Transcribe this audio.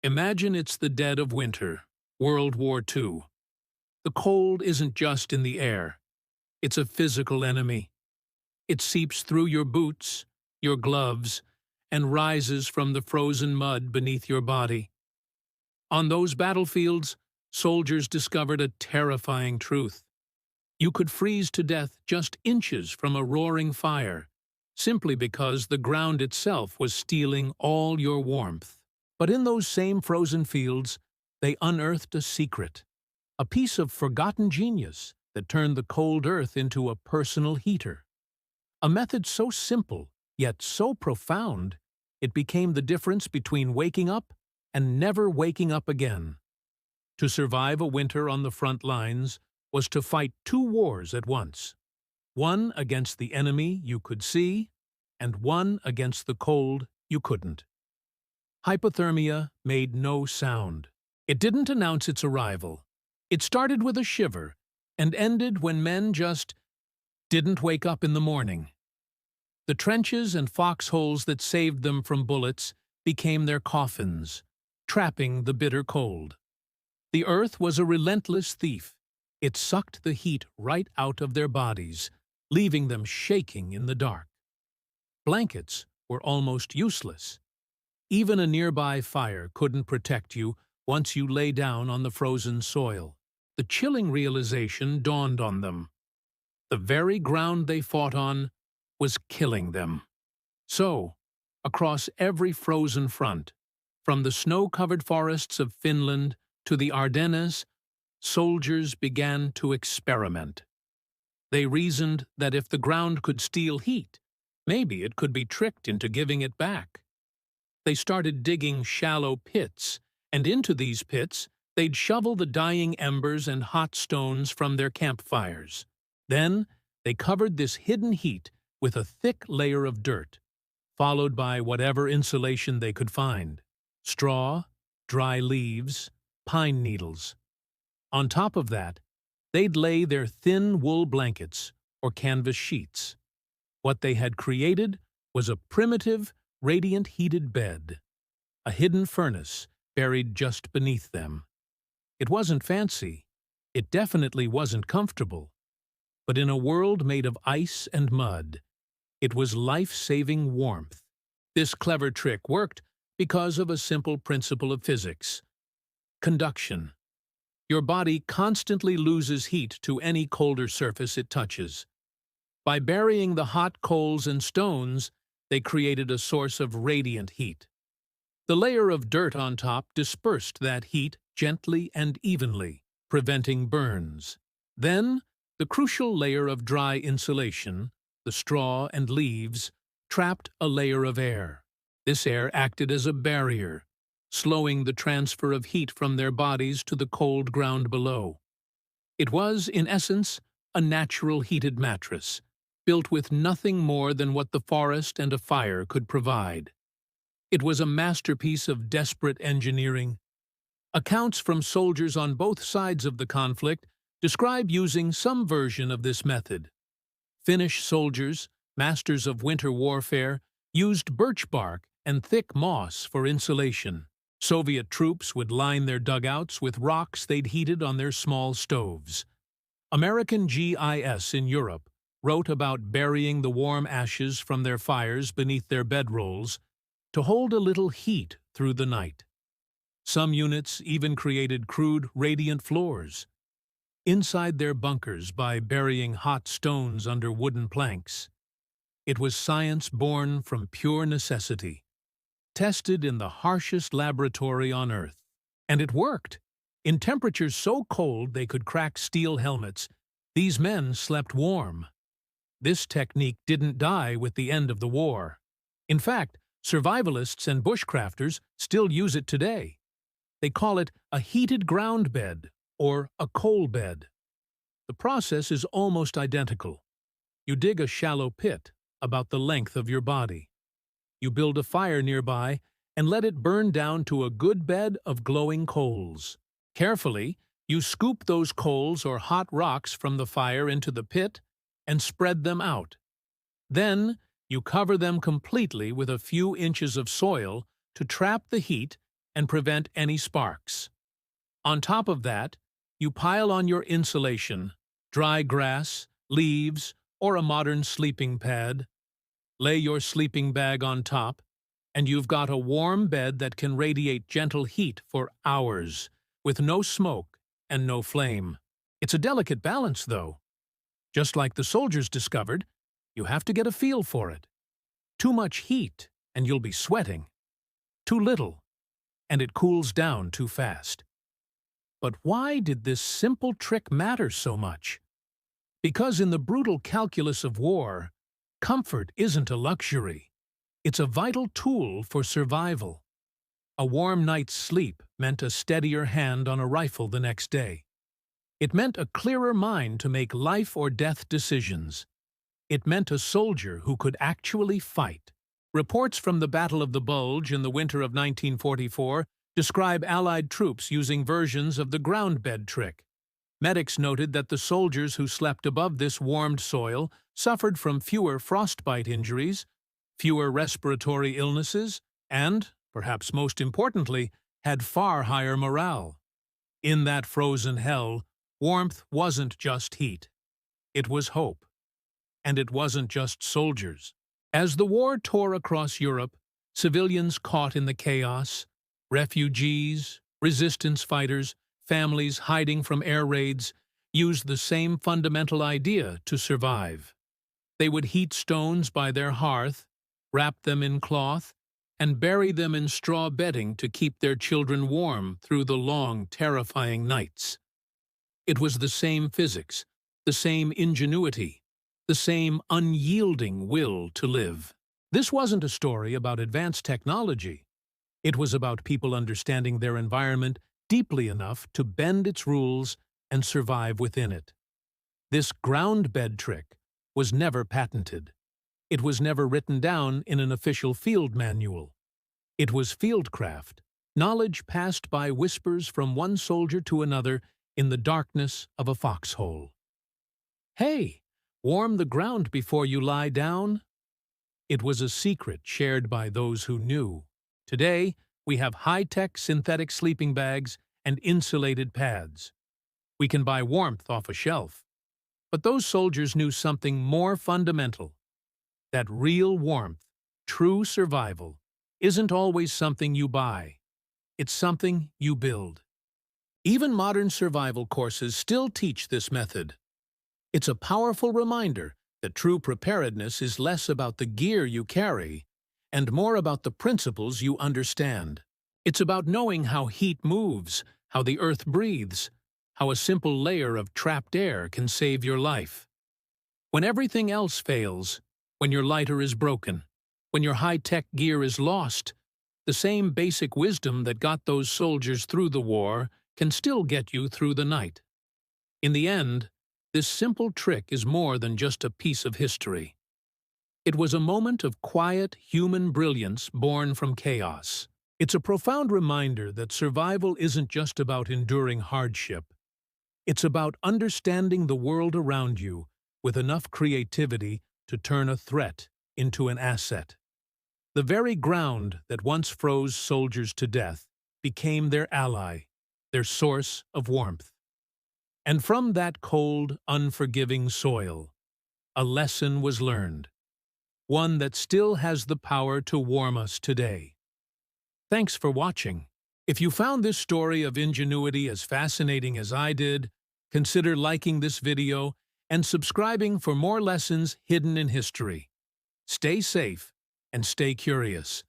Imagine it's the dead of winter, World War II. The cold isn't just in the air. It's a physical enemy. It seeps through your boots, your gloves, and rises from the frozen mud beneath your body. On those battlefields, soldiers discovered a terrifying truth. You could freeze to death just inches from a roaring fire, simply because the ground itself was stealing all your warmth. But in those same frozen fields, they unearthed a secret, a piece of forgotten genius that turned the cold earth into a personal heater. A method so simple, yet so profound, it became the difference between waking up and never waking up again. To survive a winter on the front lines was to fight two wars at once, one against the enemy you could see, and one against the cold you couldn't. Hypothermia made no sound. It didn't announce its arrival. It started with a shiver and ended when men just didn't wake up in the morning. The trenches and foxholes that saved them from bullets became their coffins, trapping the bitter cold. The earth was a relentless thief. It sucked the heat right out of their bodies, leaving them shaking in the dark. Blankets were almost useless. Even a nearby fire couldn't protect you once you lay down on the frozen soil. The chilling realization dawned on them. The very ground they fought on was killing them. So, across every frozen front, from the snow-covered forests of Finland to the Ardennes, soldiers began to experiment. They reasoned that if the ground could steal heat, maybe it could be tricked into giving it back. They started digging shallow pits, and into these pits they'd shovel the dying embers and hot stones from their campfires. Then they covered this hidden heat with a thick layer of dirt, followed by whatever insulation they could find: straw, dry leaves, pine needles. On top of that, they'd lay their thin wool blankets or canvas sheets. What they had created was a primitive, radiant heated bed, a hidden furnace buried just beneath them. It wasn't fancy, it definitely wasn't comfortable, but in a world made of ice and mud, it was life-saving warmth. This clever trick worked because of a simple principle of physics: conduction. Your body constantly loses heat to any colder surface it touches. By burying the hot coals and stones, they created a source of radiant heat. The layer of dirt on top dispersed that heat gently and evenly, preventing burns. Then, the crucial layer of dry insulation, the straw and leaves, trapped a layer of air. This air acted as a barrier, slowing the transfer of heat from their bodies to the cold ground below. It was, in essence, a natural heated mattress, built with nothing more than what the forest and a fire could provide. It was a masterpiece of desperate engineering. Accounts from soldiers on both sides of the conflict describe using some version of this method. Finnish soldiers, masters of winter warfare, used birch bark and thick moss for insulation. Soviet troops would line their dugouts with rocks they'd heated on their small stoves. American GIS in Europe wrote about burying the warm ashes from their fires beneath their bedrolls to hold a little heat through the night. Some units even created crude, radiant floors inside their bunkers by burying hot stones under wooden planks. It was science born from pure necessity, tested in the harshest laboratory on Earth. And it worked. In temperatures so cold they could crack steel helmets, these men slept warm. This technique didn't die with the end of the war. In fact, survivalists and bushcrafters still use it today. They call it a heated ground bed or a coal bed. The process is almost identical. You dig a shallow pit about the length of your body. You build a fire nearby and let it burn down to a good bed of glowing coals. Carefully, you scoop those coals or hot rocks from the fire into the pit and spread them out. Then, you cover them completely with a few inches of soil to trap the heat and prevent any sparks. On top of that, you pile on your insulation, dry grass, leaves, or a modern sleeping pad. Lay your sleeping bag on top, and you've got a warm bed that can radiate gentle heat for hours, with no smoke and no flame. It's a delicate balance, though. Just like the soldiers discovered, you have to get a feel for it. Too much heat, and you'll be sweating. Too little, and it cools down too fast. But why did this simple trick matter so much? Because in the brutal calculus of war, comfort isn't a luxury. It's a vital tool for survival. A warm night's sleep meant a steadier hand on a rifle the next day. It meant a clearer mind to make life-or-death decisions. It meant a soldier who could actually fight. Reports from the Battle of the Bulge in the winter of 1944 describe Allied troops using versions of the ground bed trick. Medics noted that the soldiers who slept above this warmed soil suffered from fewer frostbite injuries, fewer respiratory illnesses, and, perhaps most importantly, had far higher morale. In that frozen hell, warmth wasn't just heat. It was hope. And it wasn't just soldiers. As the war tore across Europe, civilians caught in the chaos, refugees, resistance fighters, families hiding from air raids, used the same fundamental idea to survive. They would heat stones by their hearth, wrap them in cloth, and bury them in straw bedding to keep their children warm through the long, terrifying nights. It was the same physics, the same ingenuity, the same unyielding will to live. This wasn't a story about advanced technology. It was about people understanding their environment deeply enough to bend its rules and survive within it. This ground bed trick was never patented. It was never written down in an official field manual. It was fieldcraft, knowledge passed by whispers from one soldier to another in the darkness of a foxhole. Hey, warm the ground before you lie down? It was a secret shared by those who knew. Today, we have high-tech synthetic sleeping bags and insulated pads. We can buy warmth off a shelf. But those soldiers knew something more fundamental. That real warmth, true survival, isn't always something you buy. It's something you build. Even modern survival courses still teach this method. It's a powerful reminder that true preparedness is less about the gear you carry and more about the principles you understand. It's about knowing how heat moves, how the earth breathes, how a simple layer of trapped air can save your life. When everything else fails, when your lighter is broken, when your high-tech gear is lost, the same basic wisdom that got those soldiers through the war can still get you through the night. In the end, this simple trick is more than just a piece of history. It was a moment of quiet human brilliance born from chaos. It's a profound reminder that survival isn't just about enduring hardship. It's about understanding the world around you with enough creativity to turn a threat into an asset. The very ground that once froze soldiers to death became their ally, their source of warmth. And from that cold, unforgiving soil, a lesson was learned, one that still has the power to warm us today. Thanks for watching. If you found this story of ingenuity as fascinating as I did, consider liking this video and subscribing for more lessons hidden in history. Stay safe and stay curious.